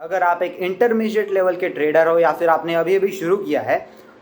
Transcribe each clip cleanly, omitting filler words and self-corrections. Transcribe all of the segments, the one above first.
अगर आप एक इंटरमीडिएट लेवल के ट्रेडर हो या फिर आपने अभी अभी शुरू किया है,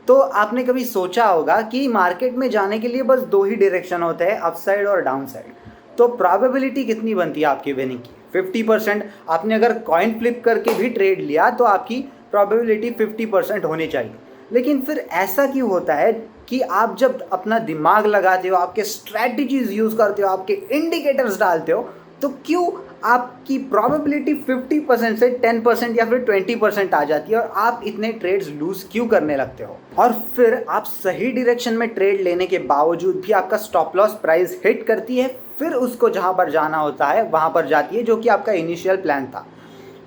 तो आपने कभी सोचा होगा कि मार्केट में जाने के लिए बस दो ही डायरेक्शन होते हैं, अपसाइड और डाउन साइड। तो प्रोबेबिलिटी कितनी बनती है आपकी विनिंग की? 50%। आपने अगर कॉइन फ्लिप करके भी ट्रेड लिया तो आपकी प्रोबेबिलिटी 50% होनी चाहिए। लेकिन फिर ऐसा क्यों होता है कि आप जब अपना दिमाग लगाते हो, आपके स्ट्रैटेजीज यूज़ करते हो, आपके इंडिकेटर्स डालते हो, तो क्यों आपकी प्रोबेबिलिटी 50% से 10% या फिर 20% आ जाती है और आप इतने ट्रेड्स लूज क्यों करने लगते हो? और फिर आप सही डायरेक्शन में ट्रेड लेने के बावजूद भी आपका स्टॉप लॉस प्राइस हिट करती है, फिर उसको जहां पर जाना होता है वहां पर जाती है, जो कि आपका इनिशियल प्लान था।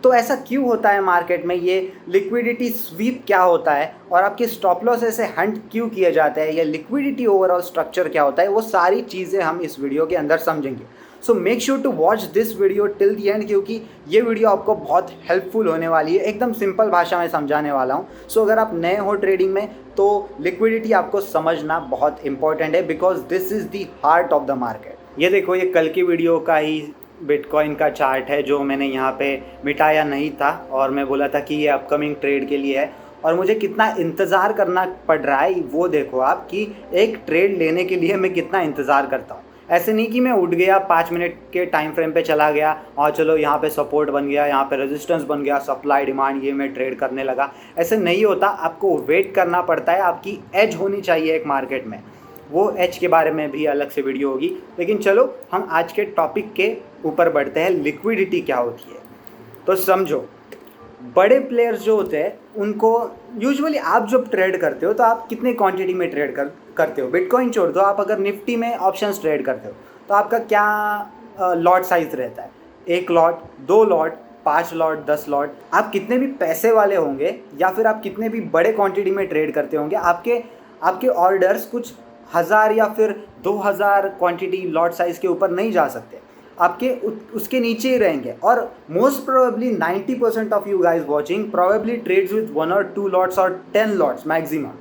तो ऐसा क्यों होता है मार्केट में? ये लिक्विडिटी स्वीप क्या होता है और आपके स्टॉप लॉस ऐसे हंट क्यों किए जाते हैं? या लिक्विडिटी ओवरऑल स्ट्रक्चर क्या होता है? वो सारी चीज़ें हम इस वीडियो के अंदर समझेंगे। So make sure to watch this video till the end, क्योंकि ये वीडियो आपको बहुत हेल्पफुल होने वाली है। एकदम सिंपल भाषा में समझाने वाला हूँ। सो अगर आप नए हो ट्रेडिंग में तो लिक्विडिटी आपको समझना बहुत इंपॉर्टेंट है, because this is the heart of the market. ये देखो, ये कल की वीडियो का ही बिटकॉइन का चार्ट है जो मैंने यहाँ पे मिटाया नहीं था और मैं बोला था कि ये अपकमिंग ट्रेड के लिए है, और मुझे कितना इंतज़ार करना पड़ रहा है वो देखो आप, कि एक ट्रेड लेने के लिए मैं कितना इंतज़ार करता हूँ। ऐसे नहीं कि मैं उठ गया 5 मिनट के टाइम फ्रेम पे चला गया और चलो यहाँ पे सपोर्ट बन गया, यहाँ पे रेजिस्टेंस बन गया, सप्लाई डिमांड, ये मैं ट्रेड करने लगा। ऐसे नहीं होता, आपको वेट करना पड़ता है। आपकी एज होनी चाहिए एक मार्केट में, वो एज के बारे में भी अलग से वीडियो होगी। लेकिन चलो हम आज के टॉपिक के ऊपर बढ़ते हैं, लिक्विडिटी क्या होती है। तो समझो, बड़े प्लेयर्स जो होते हैं उनको यूजुअली, आप जब ट्रेड करते हो तो आप कितने क्वांटिटी में ट्रेड करते हो? बिटकॉइन छोड़ दो, आप अगर निफ्टी में ऑप्शंस ट्रेड करते हो तो आपका क्या लॉट साइज रहता है? 1 लॉट, 2 लॉट, 5 लॉट, 10 लॉट। आप कितने भी पैसे वाले होंगे या फिर आप कितने भी बड़े क्वांटिटी में ट्रेड करते होंगे, आपके ऑर्डर्स कुछ 1000 या फिर 2000 क्वांटिटी लॉट साइज के ऊपर नहीं जा सकते, आपके उसके नीचे ही रहेंगे। और most probably 90% of you guys watching probably trades with 1 और 2 लॉट्स और 10 लॉट्स मैक्सिमम,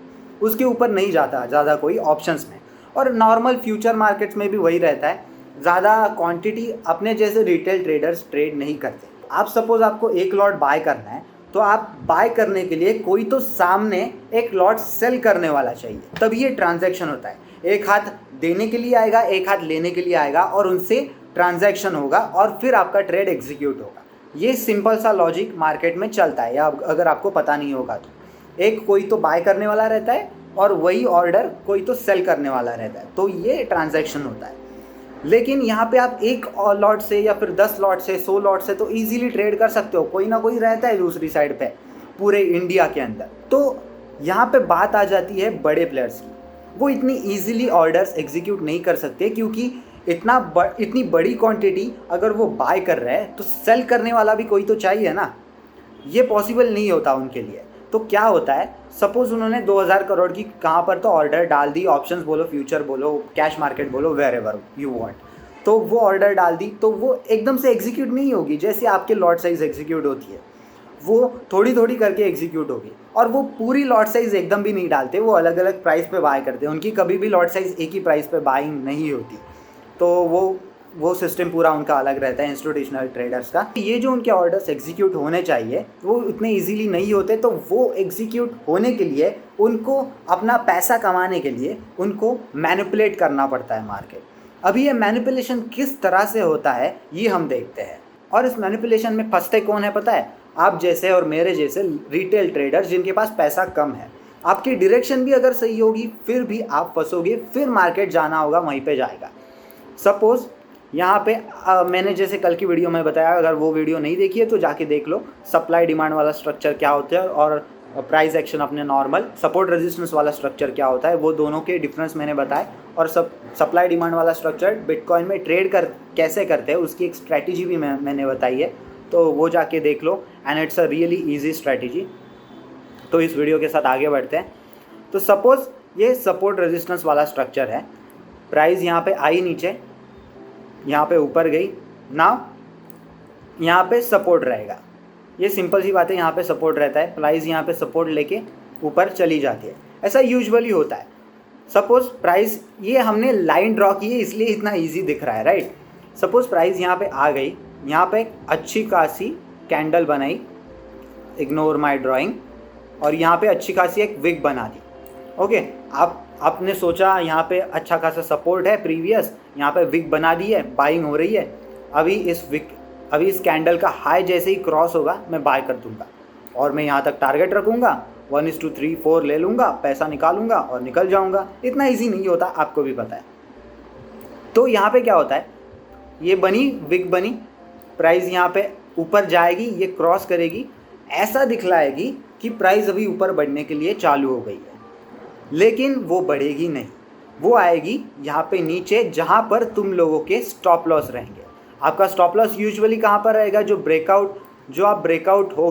उसके ऊपर नहीं जाता ज़्यादा कोई ऑप्शंस में। और नॉर्मल फ्यूचर मार्केट्स में भी वही रहता है, ज़्यादा क्वांटिटी अपने जैसे रिटेल ट्रेडर्स ट्रेड नहीं करते। आप सपोज आपको 1 लॉट बाय करना है, तो आप बाय करने के लिए कोई तो सामने 1 लॉट सेल करने वाला चाहिए, तभी ये ट्रांजैक्शन होता है। एक हाथ देने के लिए आएगा, एक हाथ लेने के लिए आएगा, और उनसे ट्रांजैक्शन होगा और फिर आपका ट्रेड एग्जीक्यूट होगा। ये सिंपल सा लॉजिक मार्केट में चलता है, या अगर आपको पता नहीं होगा तो। एक कोई तो बाय करने वाला रहता है और वही ऑर्डर कोई तो सेल करने वाला रहता है, तो ये ट्रांजैक्शन होता है। लेकिन यहाँ पे आप 1 लॉट से या फिर 10 लॉट से 100 लॉट से तो ईजिली ट्रेड कर सकते हो, कोई ना कोई रहता है दूसरी साइड पे पूरे इंडिया के अंदर। तो यहाँ पे बात आ जाती है बड़े प्लेयर्स की, वो इतनी ईजिली ऑर्डर्स एग्जीक्यूट नहीं कर सकते, क्योंकि इतनी बड़ी क्वांटिटी अगर वो बाय कर रहे हैं तो सेल करने वाला भी कोई तो चाहिए ना, ये पॉसिबल नहीं होता उनके लिए। तो क्या होता है, सपोज उन्होंने 2000 करोड़ की कहाँ पर तो ऑर्डर डाल दी, ऑप्शंस बोलो, फ्यूचर बोलो, कैश मार्केट बोलो, वेर एवर यू वांट, तो वो ऑर्डर डाल दी, तो वो एकदम से एग्जीक्यूट नहीं होगी जैसे आपके लॉट साइज एग्जीक्यूट होती है, वो थोड़ी थोड़ी करके एग्जीक्यूट होगी। और वो पूरी लॉट साइज एकदम भी नहीं डालते, वो अलग अलग प्राइस पे बाय करते हैं, उनकी कभी भी लॉट साइज एक ही प्राइस पे बाइंग नहीं होती। तो वो सिस्टम पूरा उनका अलग रहता है इंस्टीट्यूशनल ट्रेडर्स का। ये जो उनके ऑर्डर्स एग्जीक्यूट होने चाहिए वो इतने इजीली नहीं होते, तो वो एग्जीक्यूट होने के लिए उनको अपना पैसा कमाने के लिए उनको मैनिपुलेट करना पड़ता है मार्केट। अभी ये मैनिपुलेशन किस तरह से होता है ये हम देखते हैं, और इस मैनिपुलेशन में फंसते कौन है पता है? आप जैसे और मेरे जैसे रिटेल ट्रेडर्स जिनके पास पैसा कम है। आपकी डायरेक्शन भी अगर सही होगी फिर भी आप फंसोगे, फिर मार्केट जाना होगा वहीं पे जाएगा। सपोज यहाँ पे मैंने जैसे कल की वीडियो में बताया, अगर वो वीडियो नहीं देखी है तो जाके देख लो, सप्लाई डिमांड वाला स्ट्रक्चर क्या होता है और प्राइस एक्शन अपने नॉर्मल सपोर्ट रेजिस्टेंस वाला स्ट्रक्चर क्या होता है, वो दोनों के डिफरेंस मैंने बताए। और सप्लाई डिमांड वाला स्ट्रक्चर बिटकॉइन में ट्रेड कैसे करते हैं उसकी एक स्ट्रैटेजी भी मैंने बताई है, तो वो जाके देख लो, and it's a really easy strategy. तो इस वीडियो के साथ आगे बढ़ते हैं। तो सपोज ये सपोर्ट रेजिस्टेंस वाला स्ट्रक्चर है, प्राइस यहाँ पे आई नीचे, यहाँ पे ऊपर गई, नाउ यहाँ पे सपोर्ट रहेगा। ये सिंपल सी बात है, यहाँ पे सपोर्ट रहता है, प्राइस यहाँ पे सपोर्ट लेके ऊपर चली जाती है, ऐसा यूजुअली होता है। सपोज प्राइस, ये हमने लाइन ड्रॉ की है इसलिए इतना इजी दिख रहा है, राइट। सपोज प्राइस यहाँ पे आ गई, यहाँ पे एक अच्छी खासी कैंडल बनाई, इग्नोर माई ड्राइंग, और यहाँ पे अच्छी खासी एक विक बना दी। ओके, आपने सोचा यहाँ पे अच्छा खासा सपोर्ट है प्रीवियस, यहाँ पे विक बना दी है, बाइंग हो रही है। अभी इस कैंडल का हाई जैसे ही क्रॉस होगा मैं बाय कर दूंगा और मैं यहाँ तक टारगेट रखूँगा, 1:3-4 ले लूँगा, पैसा निकालूंगा और निकल जाऊँगा। इतना ईजी नहीं होता, आपको भी पता है। तो यहाँ पे क्या होता है, ये बनी विक बनी, प्राइस यहाँ पे ऊपर जाएगी, ये क्रॉस करेगी, ऐसा दिखलाएगी कि प्राइस अभी ऊपर बढ़ने के लिए चालू हो गई है, लेकिन वो बढ़ेगी नहीं, वो आएगी यहाँ पे नीचे जहाँ पर तुम लोगों के स्टॉप लॉस रहेंगे। आपका स्टॉप लॉस यूजुअली कहाँ पर रहेगा, जो आप ब्रेकआउट हो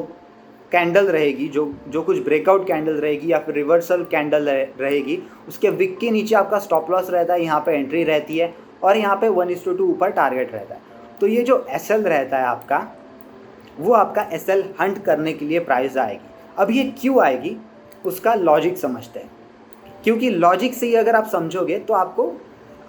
कैंडल रहेगी, जो कुछ ब्रेकआउट कैंडल रहेगी या फिर रिवर्सल कैंडल रहेगी, उसके विक के नीचे आपका स्टॉप लॉस रहता है, यहाँ पे एंट्री रहती है और यहाँ पे 1:2 ऊपर टारगेट रहता है। तो ये जो एसएल रहता है आपका, वो आपका एसएल हंट करने के लिए प्राइस आएगी। अब ये क्यों आएगी, उसका लॉजिक समझते हैं, क्योंकि लॉजिक से ही अगर आप समझोगे तो आपको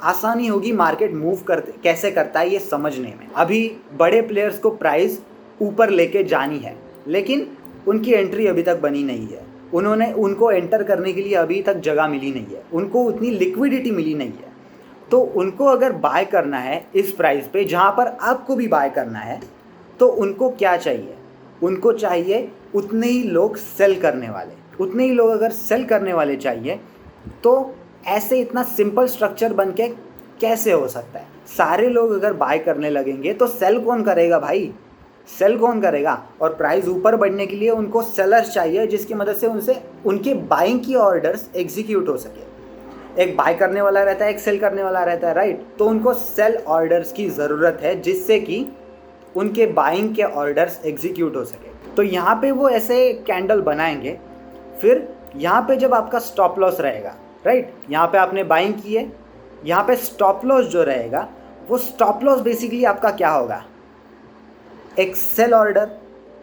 आसानी होगी मार्केट मूव कैसे करता है ये समझने में। अभी बड़े प्लेयर्स को प्राइस ऊपर लेके जानी है, लेकिन उनकी एंट्री अभी तक बनी नहीं है, उनको एंटर करने के लिए अभी तक जगह मिली नहीं है, उनको उतनी लिक्विडिटी मिली नहीं है। तो उनको अगर बाय करना है इस प्राइस पे जहाँ पर आपको भी बाय करना है, तो उनको क्या चाहिए, उनको चाहिए उतने ही लोग सेल करने वाले। उतने ही लोग अगर सेल करने वाले चाहिए तो ऐसे इतना सिंपल स्ट्रक्चर बन के कैसे हो सकता है। सारे लोग अगर बाय करने लगेंगे तो सेल कौन करेगा भाई, सेल कौन करेगा। और प्राइस ऊपर बढ़ने के लिए उनको सेलर्स चाहिए जिसकी मदद से उनसे उनके बाइंग की ऑर्डर्स एग्जीक्यूट हो सके। एक बाय करने वाला रहता है, एक सेल करने वाला रहता है, राइट। तो उनको सेल ऑर्डर्स की ज़रूरत है जिससे कि उनके बाइंग के ऑर्डर्स एग्जीक्यूट हो सके। तो यहाँ पे वो ऐसे कैंडल बनाएंगे, फिर यहाँ पे जब आपका स्टॉप लॉस रहेगा, राइट, यहाँ पे आपने बाइंग की है, यहाँ पे स्टॉप लॉस जो रहेगा वो स्टॉप लॉस बेसिकली आपका क्या होगा, एक सेल ऑर्डर,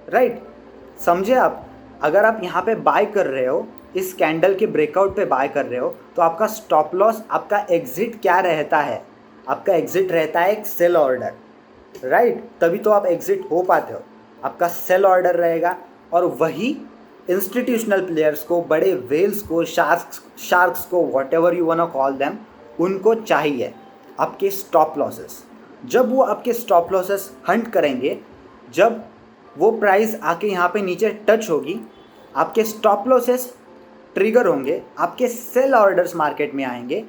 राइट। समझे आप, अगर आप यहाँ पे बाय कर रहे हो, इस कैंडल के ब्रेकआउट पे बाय कर रहे हो, तो आपका स्टॉप लॉस, आपका एग्जिट क्या रहता है, आपका एग्जिट रहता है एक सेल ऑर्डर, राइट। तभी तो आप एग्जिट हो पाते हो, आपका सेल ऑर्डर रहेगा। और वही इंस्टीट्यूशनल प्लेयर्स को, बड़े वेल्स को, शार्क्स को, whatever you want to call them, उनको चाहिए आपके स्टॉप लॉसेस। जब वो आपके स्टॉप लॉसेस हंट करेंगे, जब वो प्राइस आके यहाँ पे नीचे टच होगी, आपके स्टॉप लॉसेस ट्रिगर होंगे, आपके सेल ऑर्डर्स मार्केट में आएंगे,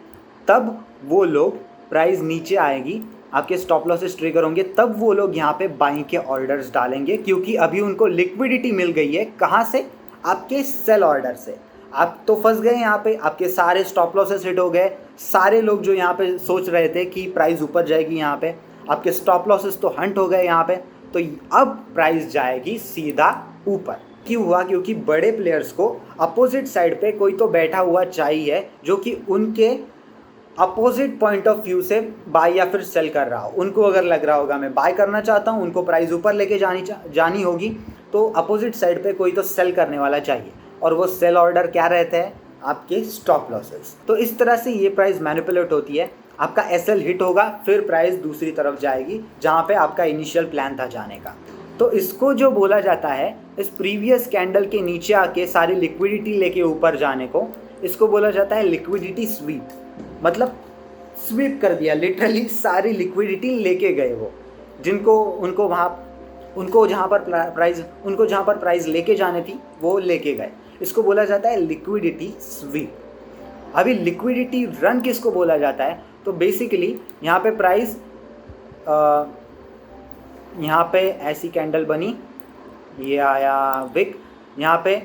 तब वो लोग, प्राइस नीचे आएगी, आपके स्टॉप लॉसेस ट्रिगर होंगे, तब वो लोग यहाँ पे बाइंग के ऑर्डर्स डालेंगे, क्योंकि अभी उनको लिक्विडिटी मिल गई है। कहाँ से, आपके सेल ऑर्डर से। आप तो फंस गए यहाँ पे, आपके सारे स्टॉप लॉसेस हिट हो गए। सारे लोग जो यहाँ पे सोच रहे थे कि प्राइस ऊपर जाएगी, यहाँ पे आपके स्टॉप लॉसेस तो हंट हो गए यहाँ पे। तो अब प्राइस जाएगी सीधा ऊपर। क्यों हुआ, क्योंकि बड़े प्लेयर्स को अपोजिट साइड पे कोई तो बैठा हुआ चाहिए जो कि उनके अपोजिट पॉइंट ऑफ व्यू से बाय या फिर सेल कर रहा हो। उनको अगर लग रहा होगा मैं बाय करना चाहता हूँ, उनको प्राइस ऊपर लेके जानी होगी, तो अपोजिट साइड पे कोई तो सेल करने वाला चाहिए, और वो सेल ऑर्डर क्या रहता है, आपके स्टॉप लॉसेस। तो इस तरह से ये प्राइस मैनिपुलेट होती है। आपका एसएल हिट होगा, फिर प्राइस दूसरी तरफ जाएगी जहाँ पे आपका इनिशियल प्लान था जाने का। तो इसको जो बोला जाता है, इस प्रीवियस कैंडल के नीचे आके सारी लिक्विडिटी लेके ऊपर जाने को, इसको बोला जाता है लिक्विडिटी स्वीप। मतलब स्वीप कर दिया, लिटरली सारी लिक्विडिटी लेके गए वो, उनको जहाँ पर प्राइस लेके जाने थी वो लेके गए। इसको बोला जाता है लिक्विडिटी स्वीप। अभी लिक्विडिटी रन किसको बोला जाता है, तो बेसिकली यहाँ पे प्राइस, यहाँ पे ऐसी कैंडल बनी, ये आया विक, यहाँ पे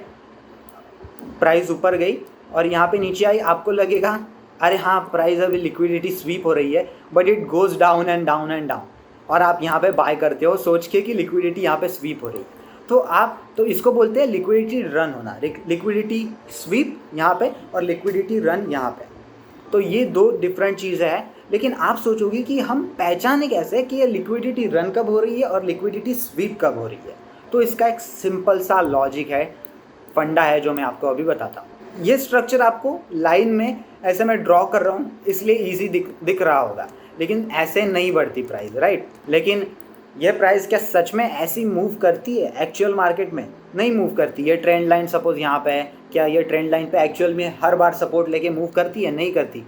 प्राइस ऊपर गई और यहाँ पे नीचे आई, आपको लगेगा अरे हाँ प्राइस अभी लिक्विडिटी स्वीप हो रही है, but it goes down and down and down, और आप यहाँ पे बाय करते हो सोच के कि लिक्विडिटी यहाँ पे स्वीप हो रही है। तो इसको बोलते हैं लिक्विडिटी रन होना, लिक्विडिटी स्वीप यहाँ पे और लिक्विडिटी रन यहाँ पे। तो ये दो डिफरेंट चीज़ें हैं, लेकिन आप सोचोगे कि हम पहचाने कैसे कि ये लिक्विडिटी रन कब हो रही है और लिक्विडिटी स्वीप कब हो रही है। तो इसका एक सिंपल सा लॉजिक है, फंडा है, जो मैं आपको अभी बताता हूँ। ये स्ट्रक्चर आपको लाइन में ऐसे मैं ड्रॉ कर रहा हूँ इसलिए ईजी दिख रहा होगा, लेकिन ऐसे नहीं बढ़ती प्राइस, राइट। लेकिन ये प्राइस क्या सच में ऐसी मूव करती है एक्चुअल मार्केट में? नहीं मूव करती। ये ट्रेंड लाइन सपोज यहाँ पे है, क्या ये ट्रेंड लाइन पे एक्चुअल में हर बार सपोर्ट लेके मूव करती है? नहीं करती,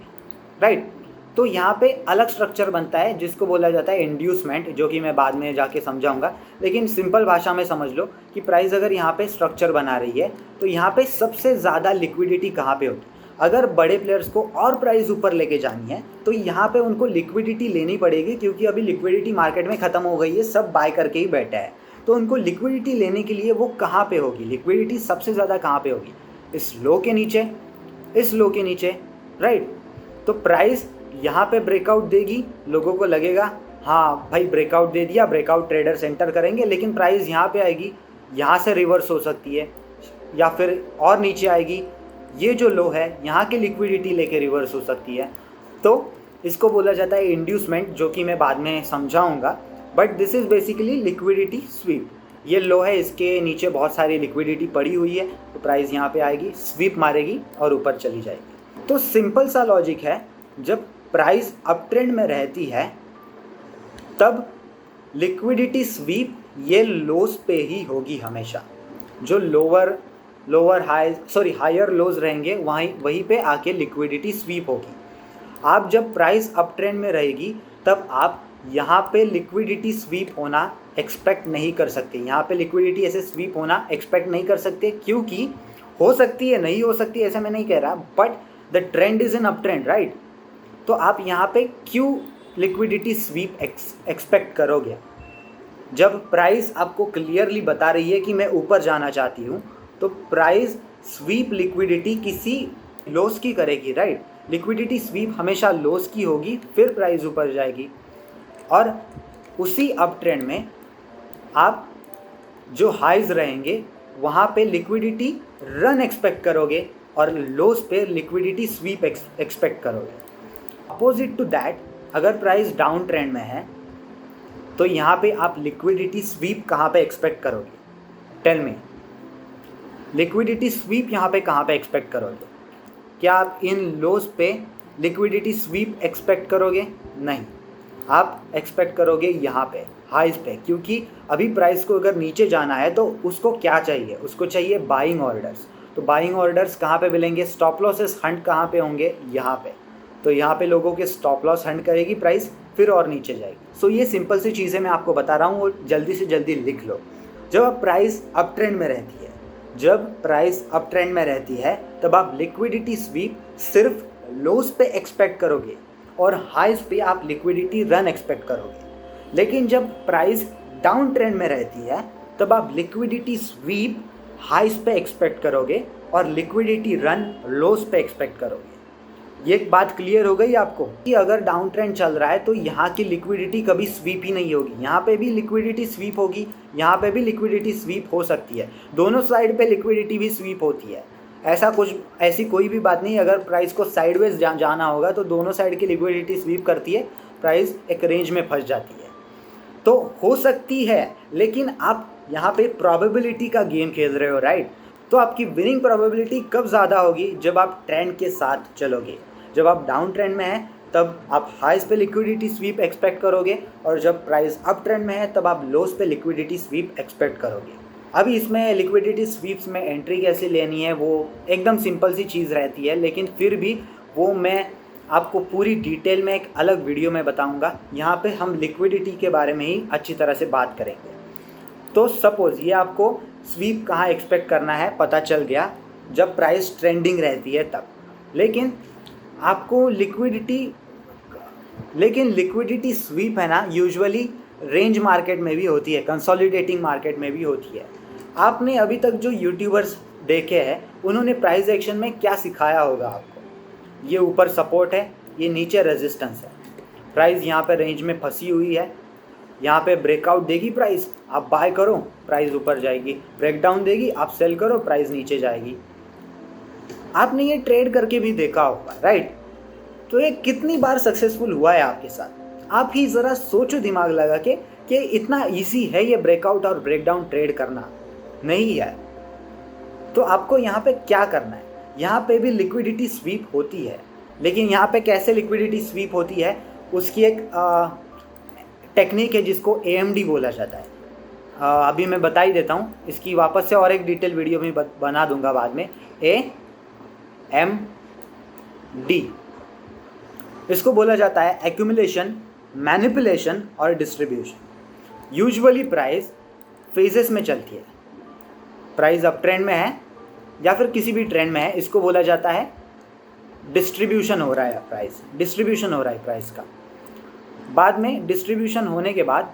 राइट। तो यहाँ पे अलग स्ट्रक्चर बनता है जिसको बोला जाता है इंड्यूसमेंट, जो कि मैं बाद में जाके समझाऊंगा। लेकिन सिंपल भाषा में समझ लो कि प्राइस अगर यहाँ पे स्ट्रक्चर बना रही है तो यहाँ पे सबसे ज़्यादा लिक्विडिटी कहाँ पे होगी? अगर बड़े प्लेयर्स को और प्राइस ऊपर लेके जानी है तो यहाँ पे उनको लिक्विडिटी लेनी पड़ेगी, क्योंकि अभी लिक्विडिटी मार्केट में ख़त्म हो गई है, सब बाय करके ही बैठा है। तो उनको लिक्विडिटी लेने के लिए वो कहाँ पे होगी? लिक्विडिटी सबसे ज़्यादा कहाँ पे होगी? इस लो के नीचे, इस लो के नीचे, राइट। तो प्राइस यहाँ पे ब्रेकआउट देगी, लोगों को लगेगा हाँ भाई ब्रेकआउट दे दिया, ब्रेकआउट ट्रेडर सेंटर करेंगे, लेकिन प्राइस यहाँ पे आएगी, यहाँ से रिवर्स हो सकती है या फिर और नीचे आएगी, ये जो लो है यहाँ की लिक्विडिटी लेके रिवर्स हो सकती है। तो इसको बोला जाता है इंड्यूसमेंट, जो कि मैं बाद में समझाऊंगा। But this is basically liquidity SVEEP. ये लो है, इसके नीचे बहुत सारी लिक्विडिटी पड़ी हुई है, तो प्राइस यहाँ पे आएगी, स्वीप मारेगी और ऊपर चली जाएगी। तो सिंपल सा लॉजिक है, जब प्राइस अप ट्रेंड में रहती है तब लिक्विडिटी स्वीप ये लोस पे ही होगी हमेशा। जो हायर लोज रहेंगे वहीं पे आके लिक्विडिटी स्वीप होगी। आप जब प्राइस अप ट्रेंड में रहेगी तब आप यहाँ पे लिक्विडिटी स्वीप होना एक्सपेक्ट नहीं कर सकते। यहाँ पे लिक्विडिटी ऐसे स्वीप होना एक्सपेक्ट नहीं कर सकते, क्योंकि हो सकती है, नहीं हो सकती ऐसा मैं नहीं कह रहा, but the trend is in up trend, right. तो आप यहाँ पे क्यों लिक्विडिटी स्वीप एक्सपेक्ट करोगे? जब प्राइस आपको क्लियरली बता रही है कि मैं ऊपर जाना चाहती हूँ, तो प्राइस स्वीप लिक्विडिटी किसी लॉस की करेगी, राइट। लिक्विडिटी स्वीप हमेशा लॉस की होगी, फिर प्राइस ऊपर जाएगी। और उसी अप ट्रेंड में आप जो हाइज रहेंगे वहाँ पे लिक्विडिटी रन एक्सपेक्ट करोगे और लॉस पे लिक्विडिटी स्वीप एक्सपेक्ट करोगे। अपोजिट टू दैट, अगर प्राइस डाउन ट्रेंड में है तो यहाँ पे आप लिक्विडिटी स्वीप कहाँ पे एक्सपेक्ट करोगे? टेल मी, लिक्विडिटी स्वीप यहाँ पे कहाँ पे एक्सपेक्ट करोगे? क्या आप इन लोस पे लिक्विडिटी स्वीप एक्सपेक्ट करोगे? नहीं, आप एक्सपेक्ट करोगे यहाँ पे हाइज पे, क्योंकि अभी प्राइस को अगर नीचे जाना है तो उसको क्या चाहिए? उसको चाहिए बाइंग ऑर्डर्स। तो बाइंग ऑर्डर्स कहाँ पे मिलेंगे? स्टॉप लॉसेस हंट कहाँ पे होंगे? यहाँ पे। तो यहाँ पे लोगों के स्टॉप लॉस हंट करेगी प्राइस, फिर और नीचे जाएगी। सो ये सिंपल सी चीज़ें मैं आपको बता रहा हूँ और जल्दी से जल्दी लिख लो। जब आप प्राइस अप ट्रेंड में रहती है, जब प्राइस अप ट्रेंड में रहती है तब आप लिक्विडिटी स्वीप सिर्फ लोस पे एक्सपेक्ट करोगे और हाइज पे आप लिक्विडिटी रन एक्सपेक्ट करोगे। लेकिन जब प्राइस डाउन ट्रेंड में रहती है तब आप लिक्विडिटी स्वीप हाइज पे एक्सपेक्ट करोगे और लिक्विडिटी रन लोस पे एक्सपेक्ट करोगे। ये एक बात क्लियर हो गई आपको कि अगर डाउन ट्रेंड चल रहा है तो यहाँ की लिक्विडिटी कभी स्वीप ही नहीं होगी, यहाँ पे भी लिक्विडिटी स्वीप होगी, यहाँ पे भी लिक्विडिटी स्वीप हो सकती है, दोनों साइड पे लिक्विडिटी भी स्वीप होती है। ऐसी कोई भी बात नहीं, अगर प्राइस को साइडवेज जाना होगा तो दोनों साइड की लिक्विडिटी स्वीप करती है, प्राइस एक रेंज में फंस जाती है। तो हो सकती है, लेकिन आप यहाँ पे प्रोबेबिलिटी का गेम खेल रहे हो, राइट। तो आपकी विनिंग प्रोबेबिलिटी कब ज़्यादा होगी? जब आप ट्रेंड के साथ चलोगे। जब आप डाउन ट्रेंड में हैं तब आप हाइज पे लिक्विडिटी स्वीप एक्सपेक्ट करोगे, और जब प्राइस अप ट्रेंड में है तब आप लोस पे लिक्विडिटी स्वीप एक्सपेक्ट करोगे। अभी इसमें लिक्विडिटी स्वीप्स में एंट्री कैसे लेनी है वो एकदम सिंपल सी चीज़ रहती है, लेकिन फिर भी वो मैं आपको पूरी डिटेल में एक अलग वीडियो में बताऊंगा। यहाँ पे हम लिक्विडिटी के बारे में ही अच्छी तरह से बात करेंगे। तो सपोज़ ये आपको स्वीप कहाँ एक्सपेक्ट करना है पता चल गया, जब प्राइस ट्रेंडिंग रहती है तब। लेकिन आपको लिक्विडिटी स्वीप है ना, यूजुअली रेंज मार्केट में भी होती है, कंसोलिडेटिंग मार्केट में भी होती है। आपने अभी तक जो यूट्यूबर्स देखे हैं उन्होंने प्राइस एक्शन में क्या सिखाया होगा आपको? ये ऊपर सपोर्ट है, ये नीचे रेजिस्टेंस है, प्राइस यहाँ पे रेंज में फंसी हुई है, यहाँ पे ब्रेकआउट देगी प्राइस, आप बाय करो, प्राइस ऊपर जाएगी, ब्रेकडाउन देगी, आप सेल करो, प्राइस नीचे जाएगी। आपने ये ट्रेड करके भी देखा होगा, राइट। तो ये कितनी बार सक्सेसफुल हुआ है आपके साथ? आप ही ज़रा सोचो दिमाग लगा के कि इतना इजी है ये ब्रेकआउट और ब्रेकडाउन ट्रेड करना? नहीं है। तो आपको यहाँ पे क्या करना है? यहाँ पे भी लिक्विडिटी स्वीप होती है, लेकिन यहाँ पे कैसे लिक्विडिटी स्वीप होती है उसकी एक टेक्निक है जिसको AMD बोला जाता है। अभी मैं बता ही देता हूँ, इसकी वापस से और एक डिटेल वीडियो में बना दूंगा बाद में। AMD इसको बोला जाता है एक्यूमुलेशन, मैनिपुलेशन और डिस्ट्रीब्यूशन। यूजुअली प्राइस फेजेस में चलती है। प्राइस अप ट्रेंड में है या फिर किसी भी ट्रेंड में है, इसको बोला जाता है डिस्ट्रीब्यूशन हो रहा है प्राइस, डिस्ट्रीब्यूशन हो रहा है प्राइस का। बाद में डिस्ट्रीब्यूशन होने के बाद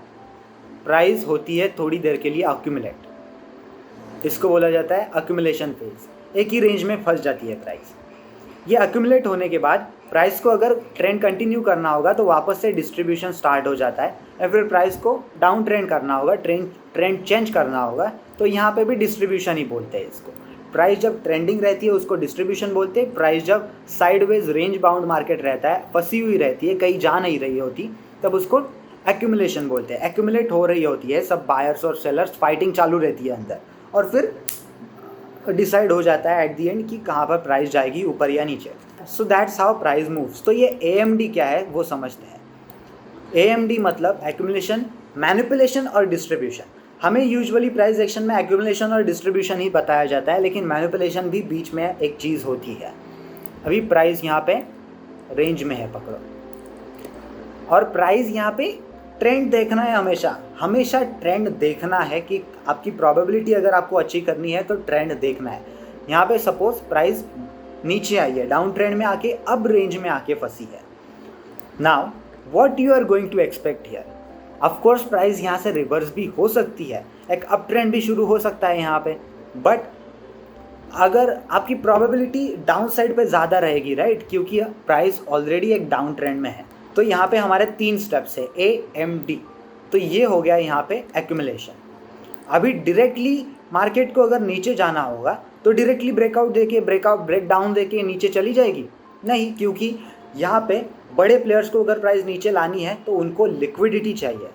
प्राइस होती है थोड़ी देर के लिए अक्यूमुलेट, इसको बोला जाता है अक्यूमुलेशन फेज। एक ही रेंज में फंस जाती है प्राइस। ये अक्यूमुलेट होने के बाद प्राइस को अगर ट्रेंड कंटिन्यू करना होगा तो वापस से डिस्ट्रीब्यूशन स्टार्ट हो जाता है, या फिर प्राइस को डाउन ट्रेंड करना होगा, ट्रेंड चेंज करना होगा, तो यहाँ पे भी डिस्ट्रीब्यूशन ही बोलते हैं इसको। प्राइस जब ट्रेंडिंग रहती है उसको डिस्ट्रीब्यूशन बोलते हैं। प्राइस जब साइडवेज रेंज बाउंड मार्केट रहता है, फंसी हुई रहती है, कहीं जा नहीं रही होती, तब उसको एक्यूमुलेशन बोलते हैं। एक्यूमुलेट हो रही होती है, सब बायर्स और सेलर्स, फाइटिंग चालू रहती है अंदर, और फिर डिसाइड हो जाता है एट द एंड कि कहाँ पर प्राइस जाएगी, ऊपर या नीचे। So that's how price moves. तो ये AMD क्या है वो समझते हैं। AMD मतलब एक्यूमुलेशन, मैनिपुलेशन और डिस्ट्रीब्यूशन। हमें यूजुअली प्राइस एक्शन में एक्यूमुलेशन और डिस्ट्रीब्यूशन ही बताया जाता है, लेकिन मैनिपुलेशन भी बीच में एक चीज़ होती है। अभी प्राइस यहाँ पे रेंज में है, पकड़ो, और प्राइस यहाँ पे ट्रेंड देखना है, हमेशा ट्रेंड देखना है कि आपकी प्रोबेबिलिटी अगर आपको अच्छी करनी है तो ट्रेंड देखना है। यहाँ पे सपोज प्राइस नीचे आई है, डाउन ट्रेंड में आके अब रेंज में आके फंसी है। Now what you are going to expect here? Of course price यहाँ से रिवर्स भी हो सकती है, एक अप ट्रेंड भी शुरू हो सकता है यहाँ पे, बट अगर आपकी प्रोबेबिलिटी डाउन साइड पे ज़्यादा रहेगी, राइट, क्योंकि प्राइस ऑलरेडी एक डाउन ट्रेंड में है। तो यहाँ पे हमारे 3 स्टेप्स है AMD। तो ये हो गया यहाँ पे एक्यूमुलेशन। अभी डायरेक्टली मार्केट को अगर नीचे जाना होगा तो डायरेक्टली ब्रेक डाउन देके नीचे चली जाएगी? नहीं, क्योंकि यहाँ पे बड़े प्लेयर्स को अगर प्राइस नीचे लानी है तो उनको लिक्विडिटी चाहिए।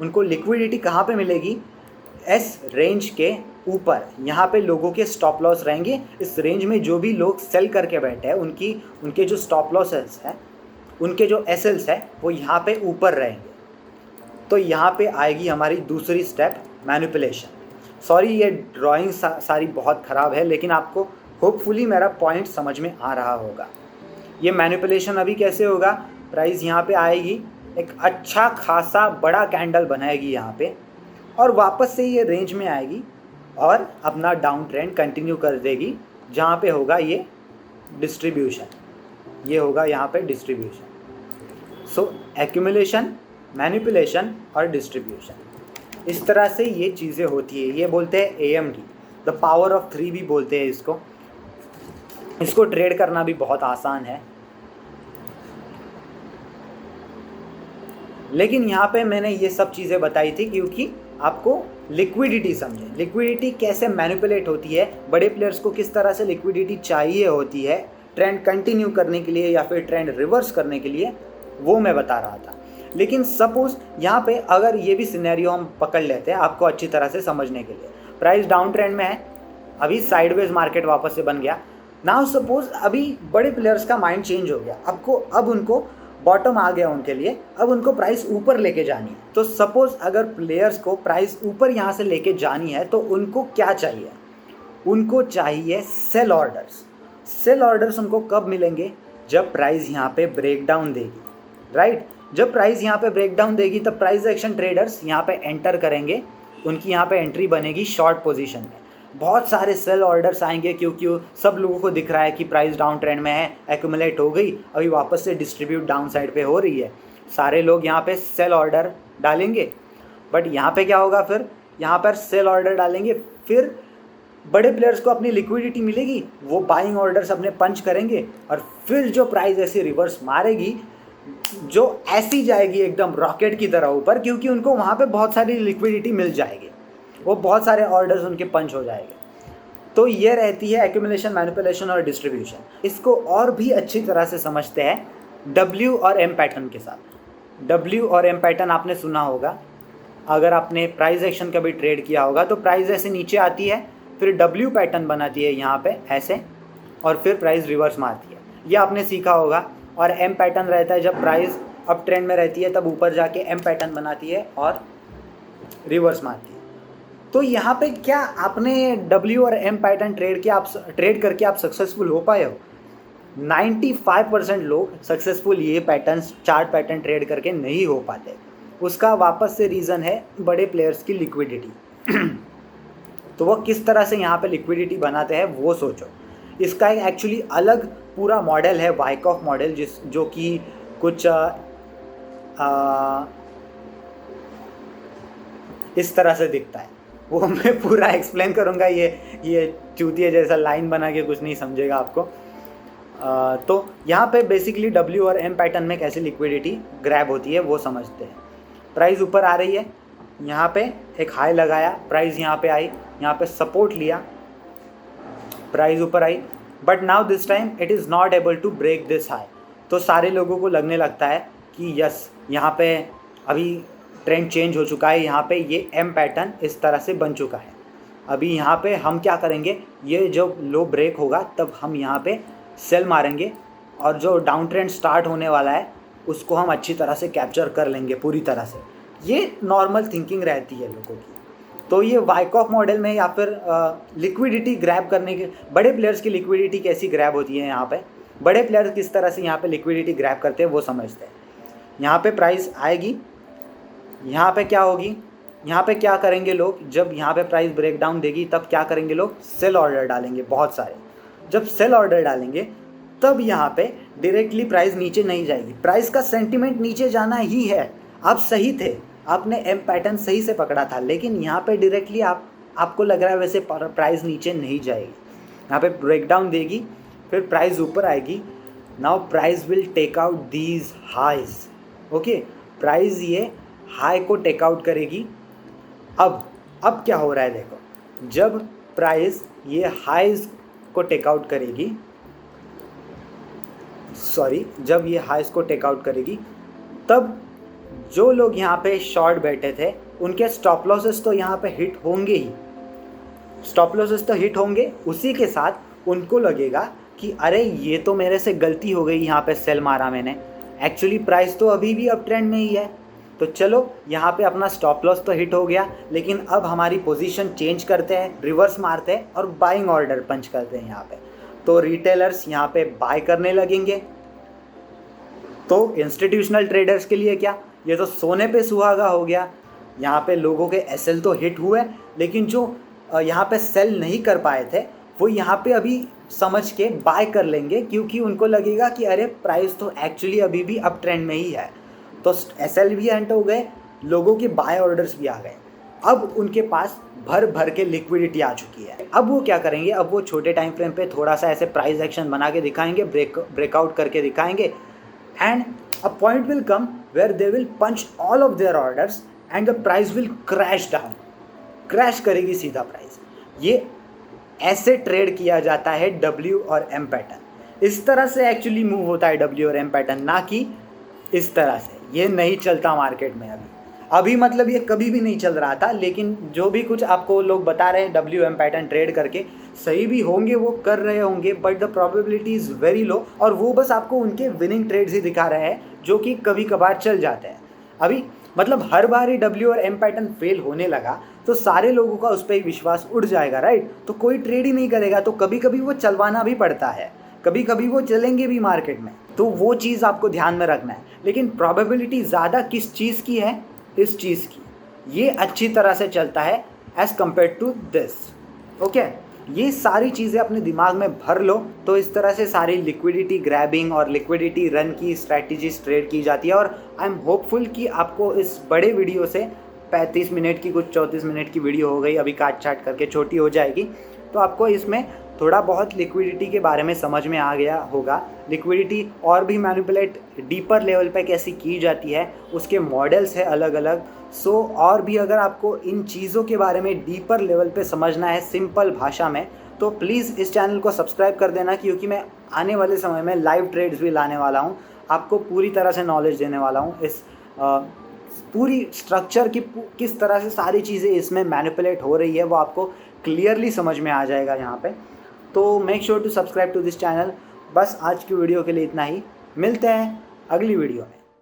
उनको लिक्विडिटी कहाँ पे मिलेगी? इस रेंज के ऊपर। यहाँ पे लोगों के स्टॉप लॉस रहेंगे। इस रेंज में जो भी लोग सेल करके बैठे हैं उनके जो स्टॉप लॉसेस हैं, उनके जो SLs है वो यहाँ पे ऊपर रहेंगे। तो यहाँ पे आएगी हमारी दूसरी स्टेप, मैनिपुलेशन। सॉरी ये ड्राइंग सारी बहुत ख़राब है, लेकिन आपको होपफुली मेरा पॉइंट समझ में आ रहा होगा। ये मैनिपुलेशन अभी कैसे होगा? प्राइस यहाँ पे आएगी, एक अच्छा खासा बड़ा कैंडल बनाएगी यहाँ पे, और वापस से ये रेंज में आएगी और अपना डाउन ट्रेंड कंटिन्यू कर देगी, जहाँ पे होगा ये डिस्ट्रीब्यूशन। ये होगा यहाँ पे डिस्ट्रीब्यूशन। सो एक्यूमुलेशन, मैनिपुलेशन और डिस्ट्रीब्यूशन, इस तरह से ये चीज़ें होती है। ये बोलते हैं AMD, द पावर ऑफ 3 भी बोलते हैं इसको। इसको ट्रेड करना भी बहुत आसान है, लेकिन यहाँ पे मैंने ये सब चीज़ें बताई थी क्योंकि आपको लिक्विडिटी समझे, लिक्विडिटी कैसे मैनिपुलेट होती है, बड़े प्लेयर्स को किस तरह से लिक्विडिटी चाहिए होती है ट्रेंड कंटिन्यू करने के लिए या फिर ट्रेंड रिवर्स करने के लिए, वो मैं बता रहा था। लेकिन सपोज यहाँ पे अगर ये भी सिनेरियो हम पकड़ लेते हैं आपको अच्छी तरह से समझने के लिए। प्राइस डाउन ट्रेंड में है, अभी साइडवेज मार्केट वापस से बन गया। नाउ सपोज अभी बड़े प्लेयर्स का माइंड चेंज हो गया, अब उनको बॉटम आ गया उनके लिए, अब उनको प्राइस ऊपर लेके जानी है। तो सपोज अगर प्लेयर्स को प्राइस ऊपर यहाँ से लेके जानी है तो उनको क्या चाहिए? उनको चाहिए सेल ऑर्डर्स। सेल ऑर्डर्स उनको कब मिलेंगे? जब प्राइस यहाँ पे ब्रेकडाउन देगी, राइट। जब प्राइस यहाँ पे ब्रेकडाउन देगी तब प्राइस एक्शन ट्रेडर्स यहाँ पे एंटर करेंगे, उनकी यहाँ पे एंट्री बनेगी शॉर्ट पोजीशन में। बहुत सारे सेल ऑर्डर्स आएंगे क्योंकि सब लोगों को दिख रहा है कि प्राइस डाउन ट्रेंड में है, एक्यूमुलेट हो गई, अभी वापस से डिस्ट्रीब्यूट डाउन साइड पे हो रही है। सारे लोग यहाँ पे सेल ऑर्डर डालेंगे। बट यहाँ पे क्या होगा? फिर यहाँ पर सेल ऑर्डर डालेंगे, फिर बड़े प्लेयर्स को अपनी लिक्विडिटी मिलेगी, वो बाइंग ऑर्डर्स अपने पंच करेंगे, और फिर जो प्राइस ऐसी रिवर्स मारेगी, जो ऐसी जाएगी एकदम रॉकेट की तरह ऊपर, क्योंकि उनको वहाँ पे बहुत सारी लिक्विडिटी मिल जाएगी, वो बहुत सारे ऑर्डर्स उनके पंच हो जाएंगे। तो ये रहती है एक्यूमुलेशन, मैनिपुलेशन और डिस्ट्रीब्यूशन। इसको और भी अच्छी तरह से समझते हैं W और M पैटर्न के साथ। W और M पैटर्न आपने सुना होगा, अगर आपने प्राइस एक्शन का भी ट्रेड किया होगा तो प्राइस ऐसे नीचे आती है, फिर W पैटर्न बनाती है यहाँ पे ऐसे, और फिर प्राइस रिवर्स मारती है, ये आपने सीखा होगा। और M पैटर्न रहता है जब प्राइस अप ट्रेंड में रहती है तब ऊपर जाके एम पैटर्न बनाती है और रिवर्स मारती है। तो यहाँ पे क्या आपने डब्ल्यू और एम पैटर्न ट्रेड करके आप सक्सेसफुल हो पाए हो? 95% लोग सक्सेसफुल ये पैटर्न्स चार्ट पैटर्न ट्रेड करके नहीं हो पाते। उसका वापस से रीज़न है बड़े प्लेयर्स की लिक्विडिटी। तो वो किस तरह से यहाँ पे लिक्विडिटी बनाते हैं वो सोचो। इसका एक एक्चुअली अलग पूरा मॉडल है, वाइकॉफ मॉडल, जो कि कुछ इस तरह से दिखता है। वो मैं पूरा एक्सप्लेन करूँगा, ये चूतिया जैसा लाइन बना के कुछ नहीं समझेगा आपको। तो यहाँ पे बेसिकली डब्ल्यू और एम पैटर्न में कैसे लिक्विडिटी ग्रैब होती है वो समझते हैं। प्राइस ऊपर आ रही है, यहाँ पे एक हाई लगाया, प्राइस यहाँ पे आई, यहाँ पे सपोर्ट लिया, प्राइस ऊपर आई, but now this time it is not able to break this high. तो सारे लोगों को लगने लगता है कि यस, यहाँ पे अभी ट्रेंड चेंज हो चुका है, यहाँ पे ये एम पैटर्न इस तरह से बन चुका है। अभी यहाँ पे हम क्या करेंगे, ये जो लो ब्रेक होगा तब हम यहाँ पे सेल मारेंगे और जो डाउन ट्रेंड स्टार्ट होने वाला है उसको हम अच्छी तरह से कैप्चर कर लेंगे पूरी तरह से। ये नॉर्मल थिंकिंग रहती है लोगों की। तो ये वाइकॉफ मॉडल में या फिर लिक्विडिटी ग्रैब करने के, बड़े प्लेयर्स की लिक्विडिटी कैसी ग्रैब होती है, यहाँ पे बड़े प्लेयर्स किस तरह से यहाँ पे लिक्विडिटी ग्रैब करते हैं वो समझते हैं। यहाँ पे प्राइस आएगी, यहाँ पे क्या होगी, यहाँ पे क्या करेंगे लोग, जब यहाँ पे प्राइस ब्रेक डाउन देगी तब क्या करेंगे लोग, सेल ऑर्डर डालेंगे बहुत सारे। जब सेल ऑर्डर डालेंगे तब यहाँ पे डायरेक्टली प्राइस नीचे नहीं जाएगी। प्राइस का सेंटिमेंट नीचे जाना ही है। आप सही थे, आपने एम पैटर्न सही से पकड़ा था, लेकिन यहाँ पे डायरेक्टली आपको लग रहा है वैसे प्राइस नीचे नहीं जाएगी। यहाँ पे ब्रेकडाउन देगी, फिर प्राइस ऊपर आएगी। Now price will take out these highs. Okay, price ये हाई को टेक आउट करेगी। अब क्या हो रहा है देखो, जब प्राइस ये हाइज को टेक आउट करेगी, जब ये हाइज को टेक आउट करेगी तब जो लोग यहाँ पे शॉर्ट बैठे थे उनके स्टॉप लॉसेस तो यहाँ पे हिट होंगे ही, स्टॉप लॉसेस तो हिट होंगे। उसी के साथ उनको लगेगा कि अरे ये तो मेरे से गलती हो गई, यहाँ पे सेल मारा मैंने, एक्चुअली प्राइस तो अभी भी अप ट्रेंड में ही है। तो चलो यहाँ पे अपना स्टॉप लॉस तो हिट हो गया, लेकिन अब हमारी पोजीशन चेंज करते हैं, रिवर्स मारते हैं और बाइंग ऑर्डर पंच करते हैं यहाँ पे। तो रिटेलर्स यहाँ पे बाय करने लगेंगे। तो इंस्टीट्यूशनल ट्रेडर्स के लिए क्या, ये तो सोने पे सुहागा हो गया। यहाँ पे लोगों के एसएल तो हिट हुए, लेकिन जो यहाँ पे सेल नहीं कर पाए थे वो यहाँ पे अभी समझ के बाय कर लेंगे, क्योंकि उनको लगेगा कि अरे प्राइस तो एक्चुअली अभी भी अप ट्रेंड में ही है। तो एसएल भी एंटर हो गए, लोगों के बाय ऑर्डर्स भी आ गए। अब उनके पास भर भर के लिक्विडिटी आ चुकी है। अब वो क्या करेंगे, अब वो छोटे टाइम फ्रेम पे थोड़ा सा ऐसे प्राइस एक्शन बना के दिखाएंगे, ब्रेकआउट करके दिखाएंगे, and a point will come where they will punch all of their orders and the price will crash down. Crash करेगी सीधा प्राइस। ये ऐसे ट्रेड किया जाता है डब्ल्यू और एम पैटर्न। इस तरह से एक्चुअली मूव होता है डब्ल्यू और एम पैटर्न, ना कि इस तरह से। ये नहीं चलता मार्केट में अभी मतलब ये कभी भी नहीं चल रहा था, लेकिन जो भी कुछ आपको लोग बता रहे हैं डब्ल्यू एम पैटर्न ट्रेड करके, सही भी होंगे, वो कर रहे होंगे, but the probability is very low. और वो बस आपको उनके विनिंग ट्रेड्स ही दिखा रहे हैं जो कि कभी कभार चल जाते हैं। अभी मतलब हर बार ही डब्ल्यू और एम पैटर्न फेल होने लगा तो सारे लोगों का उस पर ही विश्वास उड़ जाएगा, राइट। तो कोई ट्रेड ही नहीं करेगा, तो कभी कभी वो चलवाना भी पड़ता है, कभी कभी वो चलेंगे भी मार्केट में। तो वो चीज़ आपको ध्यान में रखना है। लेकिन प्रोबेबिलिटी ज़्यादा किस चीज़ की है, इस चीज़ की। ये अच्छी तरह से चलता है as compare to this. Okay, ये सारी चीज़ें अपने दिमाग में भर लो, तो इस तरह से सारी लिक्विडिटी ग्रैबिंग और लिक्विडिटी रन की स्ट्रैटेजीज ट्रेड की जाती है। और आई एम होपफुल कि आपको इस बड़े वीडियो से 35 मिनट की, कुछ 34 मिनट की वीडियो हो गई, अभी काट छाट करके छोटी हो जाएगी, तो आपको इसमें थोड़ा बहुत लिक्विडिटी के बारे में समझ में आ गया होगा। लिक्विडिटी और भी मैनिपुलेट डीपर लेवल पे कैसी की जाती है, उसके मॉडल्स है अलग अलग। सो और भी अगर आपको इन चीज़ों के बारे में डीपर लेवल पे समझना है सिंपल भाषा में, तो प्लीज़ इस चैनल को सब्सक्राइब कर देना, क्योंकि मैं आने वाले समय में लाइव ट्रेड्स भी लाने वाला हूँ, आपको पूरी तरह से नॉलेज देने वाला हूँ। इस पूरी स्ट्रक्चर की किस तरह से सारी चीज़ें इसमें मैनिपुलेट हो रही है वो आपको क्लियरली समझ में आ जाएगा यहाँ पे। तो make sure to subscribe to this channel. बस आज की वीडियो के लिए इतना ही, मिलते हैं अगली वीडियो में।